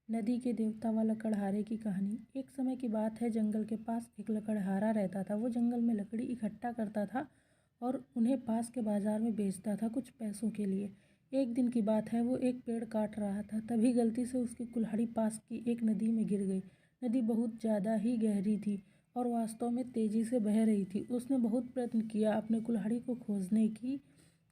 नदी के देवता व लकड़हारे की कहानी। एक समय की बात है, जंगल के पास एक लकड़हारा रहता था। वो जंगल में लकड़ी इकट्ठा करता था और उन्हें पास के बाजार में बेचता था कुछ पैसों के लिए। एक दिन की बात है, वो एक पेड़ काट रहा था, तभी गलती से उसकी कुल्हाड़ी पास की एक नदी में गिर गई। नदी बहुत ज़्यादा ही गहरी थी और वास्तव में तेज़ी से बह रही थी। उसने बहुत प्रयत्न किया अपने कुल्हाड़ी को खोजने की,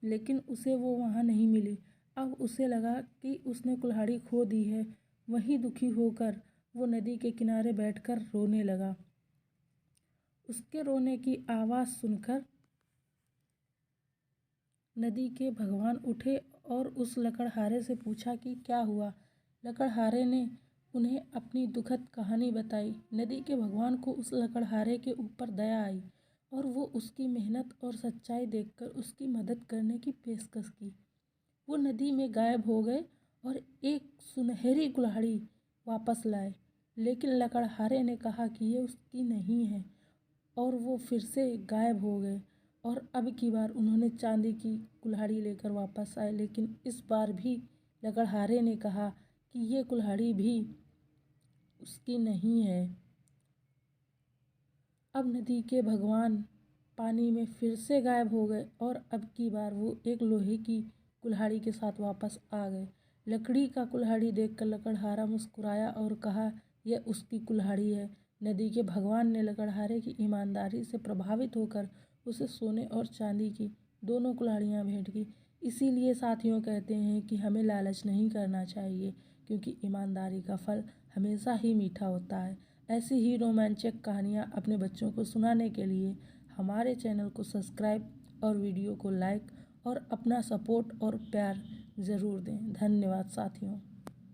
लेकिन उसे वो वहाँ नहीं मिली। अब उसे लगा कि उसने कुल्हाड़ी खो दी है। वहीं दुखी होकर वो नदी के किनारे बैठकर रोने लगा। उसके रोने की आवाज़ सुनकर नदी के भगवान उठे और उस लकड़हारे से पूछा कि क्या हुआ। लकड़हारे ने उन्हें अपनी दुखद कहानी बताई। नदी के भगवान को उस लकड़हारे के ऊपर दया आई और वो उसकी मेहनत और सच्चाई देखकर उसकी मदद करने की पेशकश की। वो नदी में गायब हो गए और एक सुनहरी कुल्हाड़ी वापस लाए, लेकिन लकड़हारे ने कहा कि ये उसकी नहीं है और वो फिर से गायब हो गए। और अब की बार उन्होंने चांदी की कुल्हाड़ी लेकर वापस आए, लेकिन इस बार भी लकड़हारे ने कहा कि ये कुल्हाड़ी भी उसकी नहीं है। अब नदी के भगवान पानी में फिर से गायब हो गए और अब की बार वो एक लोहे की कुल्हाड़ी के साथ वापस आ गए। लकड़ी का कुल्हाड़ी देखकर लकड़हारा मुस्कुराया और कहा, यह उसकी कुल्हाड़ी है। नदी के भगवान ने लकड़हारे की ईमानदारी से प्रभावित होकर उसे सोने और चांदी की दोनों कुल्हाड़ियाँ भेंट की। इसीलिए साथियों कहते हैं कि हमें लालच नहीं करना चाहिए, क्योंकि ईमानदारी का फल हमेशा ही मीठा होता है। ऐसी ही रोमांचक कहानियाँ अपने बच्चों को सुनाने के लिए हमारे चैनल को सब्सक्राइब और वीडियो को लाइक और अपना सपोर्ट और प्यार ज़रूर दें। धन्यवाद साथियों।